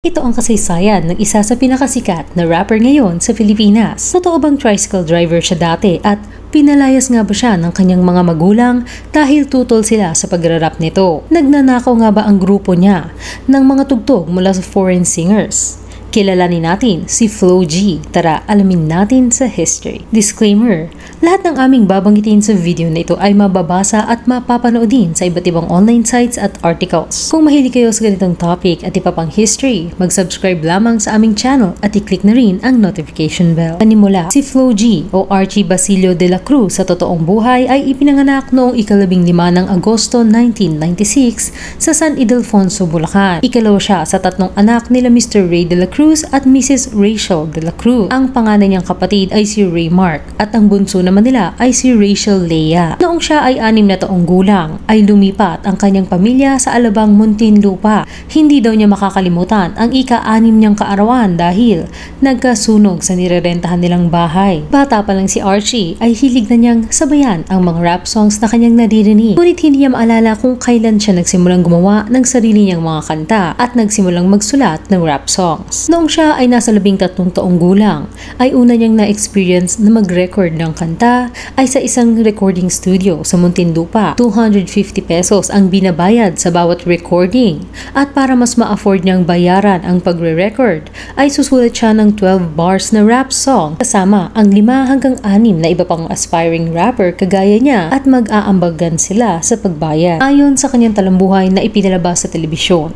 Ito ang kasaysayan ng isa sa pinakasikat na rapper ngayon sa Pilipinas. Totoo bang tricycle driver siya dati at pinalayas nga ba siya ng kanyang mga magulang dahil tutol sila sa pagrarap nito? Nagnanakaw nga ba ang grupo niya ng mga tugtog mula sa foreign singers? Kilalanin natin si Flo G. Tara, alamin natin sa history. Disclaimer, lahat ng aming babanggitin sa video na ito ay mababasa at mapapanood din sa iba't ibang online sites at articles. Kung mahilig kayo sa ganitong topic at iba pang history, mag-subscribe lamang sa aming channel at i-click na rin ang notification bell. Panimula, si Flo G o Archie Basilio de la Cruz sa totoong buhay ay ipinanganak noong 15 ng Agosto 1996 sa San Ildefonso, Bulacan. Ikalawa siya sa tatlong anak nila Mr. Ray de la Cruz at Mrs. Rachel de la Cruz. Ang panganay niyang kapatid ay si Ray Mark at ang bunso naman nila ay si Rachel Leah. Noong siya ay 6 na taong gulang, ay lumipat ang kanyang pamilya sa Alabang, Muntinlupa. Hindi daw niya makakalimutan ang ika-6 niyang kaarawan dahil nagkasunog sa nirerentahan nilang bahay. Bata pa lang si Archie ay hilig na niyang sabayan ang mga rap songs na kanyang naririnig. Ngunit hindi niya maalala kung kailan siya nagsimulang gumawa ng sarili niyang mga kanta at nagsimulang magsulat ng rap songs. Noong siya ay nasa 13 taong gulang, ay una niyang na-experience na mag-record ng kanta ay sa isang recording studio sa Muntinlupa. 250 pesos ang binabayad sa bawat recording at para mas ma-afford niyang bayaran ang pagre-record ay susulat siya ng 12 bars na rap song kasama ang 5 hanggang 6 na iba pang aspiring rapper kagaya niya at mag-aambagan sila sa pagbayad. Ayon sa kanyang talambuhay na ipinalabas sa telebisyon,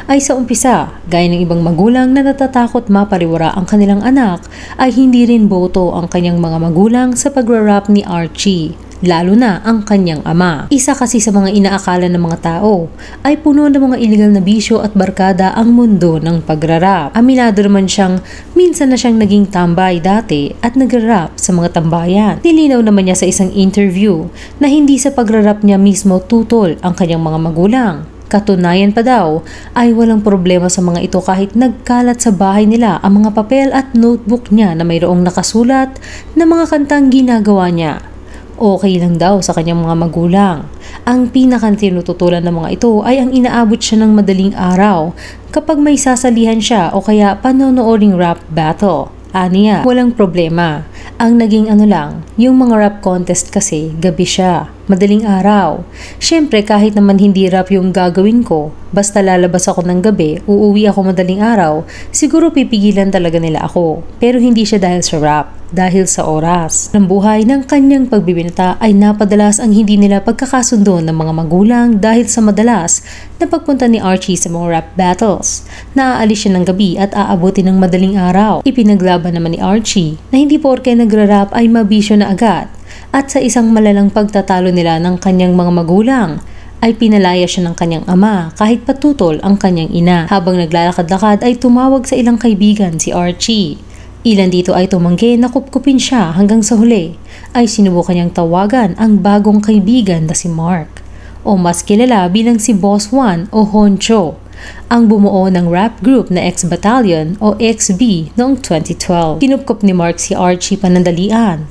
ay sa umpisa, gaya ng ibang magulang na natatakot mapariwara ang kanilang anak, ay hindi rin boto ang kanyang mga magulang sa pagra-rap ni Archie, lalo na ang kanyang ama. Isa kasi sa mga inaakala ng mga tao ay puno ng mga illegal na bisyo at barkada ang mundo ng pagra-rap. Aminado naman siyang minsan na siyang naging tambay dati at nagra-rap sa mga tambayan. Nilinaw naman niya sa isang interview na hindi sa pagra-rap niya mismo tutol ang kanyang mga magulang. Katunayan pa daw ay walang problema sa mga ito kahit nagkalat sa bahay nila ang mga papel at notebook niya na mayroong nakasulat na mga kantang ginagawa niya. Okay lang daw sa kanyang mga magulang. Ang pinakang tinututulan ng mga ito ay ang inaabot siya ng madaling araw kapag may sasalihan siya o kaya panonooring rap battle. Aniya, walang problema. Ang naging lang, yung mga rap contest kasi gabi siya. Madaling araw. Siyempre kahit naman hindi rap yung gagawin ko, basta lalabas ako ng gabi, uuwi ako madaling araw, siguro pipigilan talaga nila ako. Pero hindi siya dahil sa rap, dahil sa oras. Ang buhay ng kanyang pagbibinata ay napadalas ang hindi nila pagkakasundo ng mga magulang dahil sa madalas na pagpunta ni Archie sa mga rap battles. Naaalis siya ng gabi at aabuti ng madaling araw. Ipinaglaban naman ni Archie na hindi porke nagra-rap ay mabisyo na agad. At sa isang malalang pagtatalo nila ng kanyang mga magulang, ay pinalaya siya ng kanyang ama kahit patutol ang kanyang ina. Habang naglalakad-lakad ay tumawag sa ilang kaibigan si Archie. Ilan dito ay tumanggi na kupkupin siya hanggang sa huli ay sinubukan niyang tawagan ang bagong kaibigan na si Mark o mas kilala bilang si Boss Juan o Honcho, ang bumuo ng rap group na X-Battalion o XB noong 2012. Kinupkop ni Mark si Archie panandalian.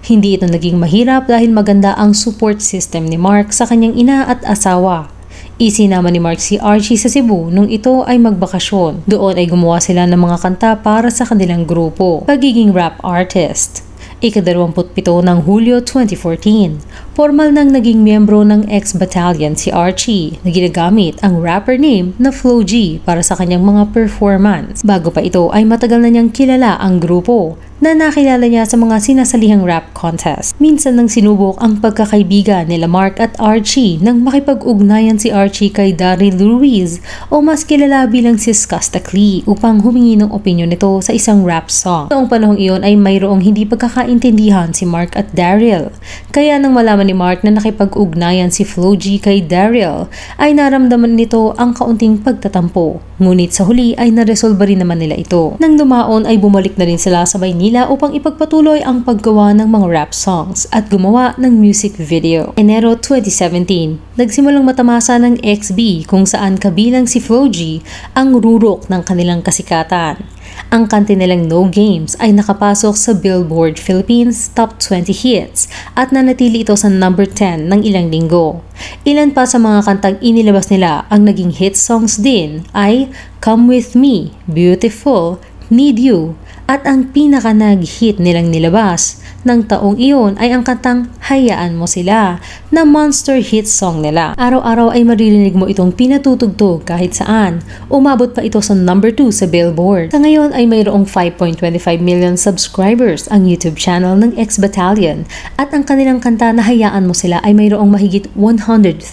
Hindi ito naging mahirap dahil maganda ang support system ni Mark sa kanyang ina at asawa. Isinama ni Mark si Archie sa Cebu nung ito ay magbakasyon. Doon ay gumawa sila ng mga kanta para sa kanilang grupo. Pagiging rap artist. Ika-27 ng Hulyo 2014, formal nang naging miyembro ng X-Battalion si Archie na ginagamit ang rapper name na Flo G para sa kanyang mga performance. Bago pa ito ay matagal na niyang kilala ang grupo na nakilala niya sa mga sinasalihang rap contest. Minsan nang sinubok ang pagkakaibigan nila Mark at Archie nang makipag-ugnayan si Archie kay Daryl Ruiz o mas kilala bilang si Skastakli upang humingi ng opinyon nito sa isang rap song. Noong panahong iyon ay mayroong hindi pagkakaintindihan si Mark at Daryl. Kaya nang malaman ni Mark na nakipag-ugnayan si Flo G kay Daryl ay naramdaman nito ang kaunting pagtatampo. Ngunit sa huli ay naresolba rin naman nila ito. Nang dumaon ay bumalik na rin sila sa Maynila Manila upang ipagpatuloy ang paggawa ng mga rap songs at gumawa ng music video. Enero 2017, nagsimulang matamasa ng XB kung saan kabilang si Flo G ang rurok ng kanilang kasikatan. Ang kanta nilang No Games ay nakapasok sa Billboard Philippines Top 20 Hits at nanatili ito sa number 10 ng ilang linggo. Ilan pa sa mga kantang inilabas nila ang naging hit songs din ay Come With Me, Beautiful, Need You, at ang pinaka nag-hit nilang nilabas ng taong iyon ay ang kantang Hayaan Mo Sila na monster hit song nila. Araw-araw ay maririnig mo itong pinatutugtog kahit saan. Umabot pa ito sa number 2 sa Billboard. Sa ngayon ay mayroong 5.25 million subscribers ang YouTube channel ng X Battalion at ang kanilang kanta na Hayaan Mo Sila ay mayroong mahigit 135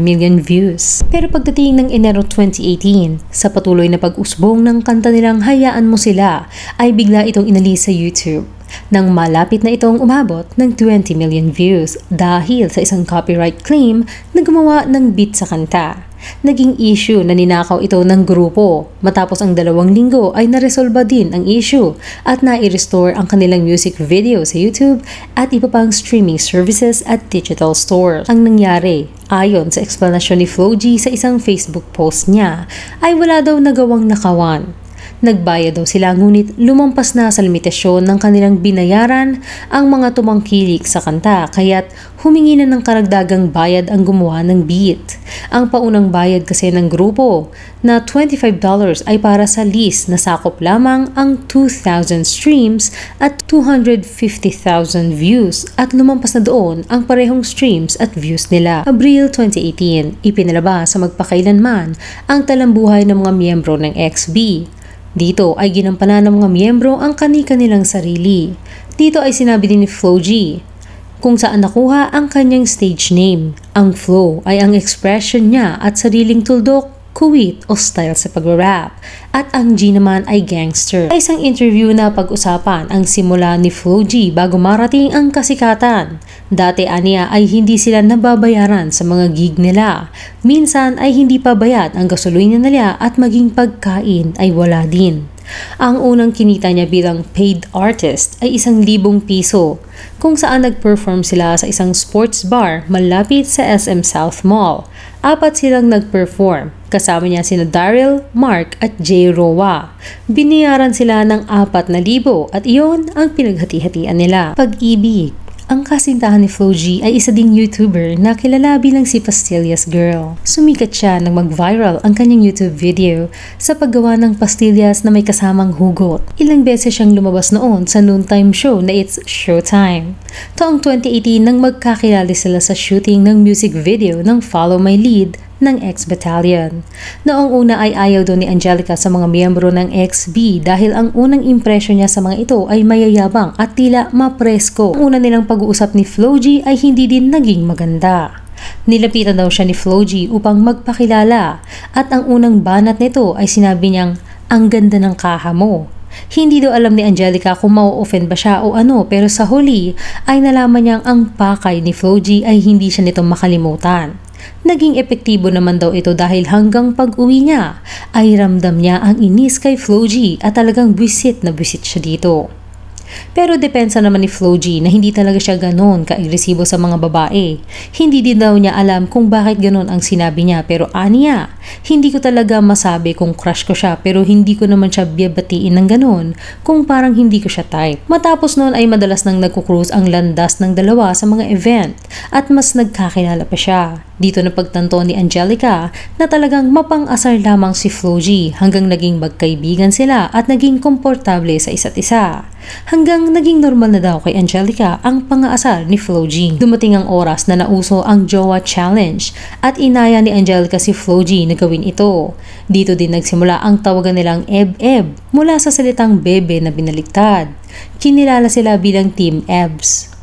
million views. Pero pagdating ng Enero 2018, sa patuloy na pag-usbong ng kanta nilang Hayaan Mo Sila ay bigla itong inalis sa YouTube nang malapit na itong umabot ng 20 million views dahil sa isang copyright claim na gumawa ng beat sa kanta. Naging issue na ninakaw ito ng grupo. Matapos ang 2 linggo ay naresolba din ang issue at nai-restore ang kanilang music video sa YouTube at iba pang streaming services at digital stores. Ang nangyari, ayon sa explanation ni Flo G sa isang Facebook post niya, ay wala daw nagawang nakawan. Nagbayad daw sila ngunit lumampas na sa limitasyon ng kanilang binayaran ang mga tumangkilik sa kanta kaya't humingi na ng karagdagang bayad ang gumawa ng beat. Ang paunang bayad kasi ng grupo na $25 ay para sa list na sakop lamang ang 2,000 streams at 250,000 views at lumampas na doon ang parehong streams at views nila. Abril 2018, ipinalabas sa magpakailanman ang talambuhay ng mga miyembro ng XB. Dito ay ginampanan ng mga miyembro ang kani-kanilang sarili. Dito ay sinabi din ni Flo G kung saan nakuha ang kanyang stage name. Ang flow ay ang expression niya at sariling tuldok, kuwit o style sa pag-rap. At ang G naman ay gangster. Sa isang interview na pag-usapan ang simula ni Flo G bago marating ang kasikatan. Dati aniya ay hindi sila nababayaran sa mga gig nila. Minsan ay hindi pa bayad ang gasolina nila at maging pagkain ay wala din. Ang unang kinita niya bilang paid artist ay 1,000 piso kung saan nag-perform sila sa isang sports bar malapit sa SM South Mall. 4 silang nag-perform. Kasama niya sina Daryl, Mark at J. Roa. Binayaran sila ng 4,000 at iyon ang pinaghati-hatian nila. Pag-ibig. Ang kasintahan ni Flo G ay isa ding YouTuber na kilala bilang si Pastillas Girl. Sumikat siya nang mag-viral ang kanyang YouTube video sa paggawa ng pastillas na may kasamang hugot. Ilang beses siyang lumabas noon sa noontime show na It's Showtime. Taong 2018 nang magkakilala sila sa shooting ng music video ng Follow My Lead ng X Battalion. Noong una ay ayaw doon ni Angelica sa mga miyembro ng XB dahil ang unang impresyon niya sa mga ito ay mayayabang at tila mapresko. Ang una nilang pag-uusap ni Flo G ay hindi din naging maganda. Nilapitan daw siya ni Flo G upang magpakilala at ang unang banat nito ay sinabi niyang, "Ang ganda ng kaha mo." Hindi daw alam ni Angelica kung mau-offend ba siya o ano pero sa huli ay nalaman niyang ang pakay ni Flo G ay hindi siya nito makalimutan. Naging epektibo naman daw ito dahil hanggang pag-uwi niya ay ramdam niya ang inis kay Flo G at talagang buwisit na buwisit siya dito. Pero depensa naman ni Flo G na hindi talaga siya ganon ka-agresibo sa mga babae. Hindi din daw niya alam kung bakit ganon ang sinabi niya pero aniya, hindi ko talaga masabi kung crush ko siya pero hindi ko naman siya biyabatiin ng ganon kung parang hindi ko siya type. Matapos noon ay madalas nang nagkukruz ang landas ng dalawa sa mga event at mas nagkakilala pa siya. Dito na pagtanto ni Angelica na talagang mapang-asar lamang si Flo G hanggang naging magkaibigan sila at naging komportable sa isa't isa. Hanggang naging normal na daw kay Angelica ang pang-aasar ni Flo G. Dumating ang oras na nauso ang Jowa Challenge at inaya ni Angelica si Flo G na gawin ito. Dito din nagsimula ang tawagan nilang Eb-Eb mula sa salitang bebe na binaliktad. Kinilala sila bilang Team Ebs.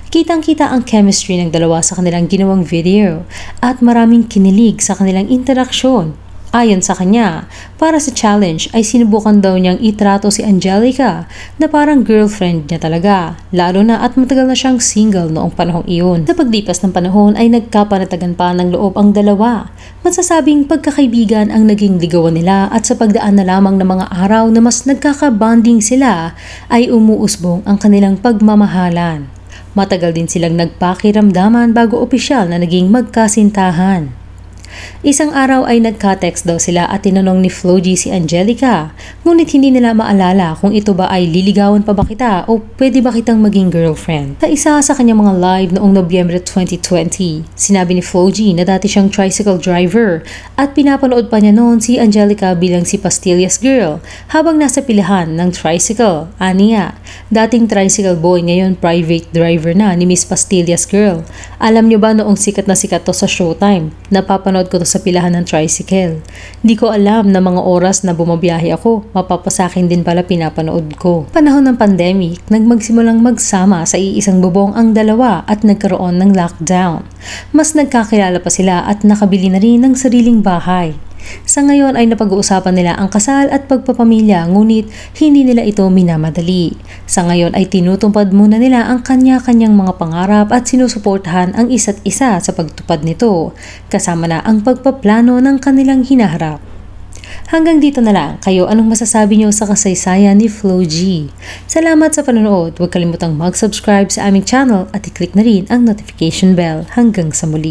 Kitang-kita ang chemistry ng dalawa sa kanilang ginawang video at maraming kinilig sa kanilang interaksyon. Ayon sa kanya, para sa challenge ay sinubukan daw niyang itrato si Angelica na parang girlfriend niya talaga, lalo na at matagal na siyang single noong panahong iyon. Sa paglipas ng panahon ay nagkapanatagan pa ng loob ang dalawa. Masasabing pagkakaibigan ang naging ligawan nila at sa pagdaan na lamang ng mga araw na mas nagkakabanding sila ay umuusbong ang kanilang pagmamahalan. Matagal din silang nagpakiramdaman bago opisyal na naging magkasintahan. Isang araw ay nagka-text daw sila at tinanong ni Floji si Angelica, ngunit hindi nila maalala kung ito ba ay liligawan pa ba kita o pwede ba kitang maging girlfriend. Sa isa sa kanyang mga live noong Nobyembre 2020, sinabi ni Floji na dati siyang tricycle driver at pinapanood pa niya noon si Angelica bilang si Pastillas Girl habang nasa pilahan ng tricycle. Aniya, dating tricycle boy ngayon private driver na ni Miss Pastillas Girl. Alam niyo ba noong sikat na sikat to sa Showtime, napapanood ko to sa pilahan ng tricycle. Di ko alam na mga oras na bumabiyahe ako, mapapasakin din pala pinapanood ko. Panahon ng pandemic, nagmagsimulang magsama sa iisang bubong ang dalawa at nagkaroon ng lockdown. Mas nagkakilala pa sila at nakabili na rin ng sariling bahay. Sa ngayon ay napag-uusapan nila ang kasal at pagpapamilya, ngunit hindi nila ito minamadali. Sa ngayon ay tinutupad muna nila ang kanya-kanyang mga pangarap at sinusuportahan ang isa't isa sa pagtupad nito, kasama na ang pagpaplano ng kanilang hinaharap. Hanggang dito na lang, kayo anong masasabi niyo sa kasaysayan ni Floji? Salamat sa panonood, huwag kalimutang mag-subscribe sa aming channel at i-click na rin ang notification bell. Hanggang sa muli.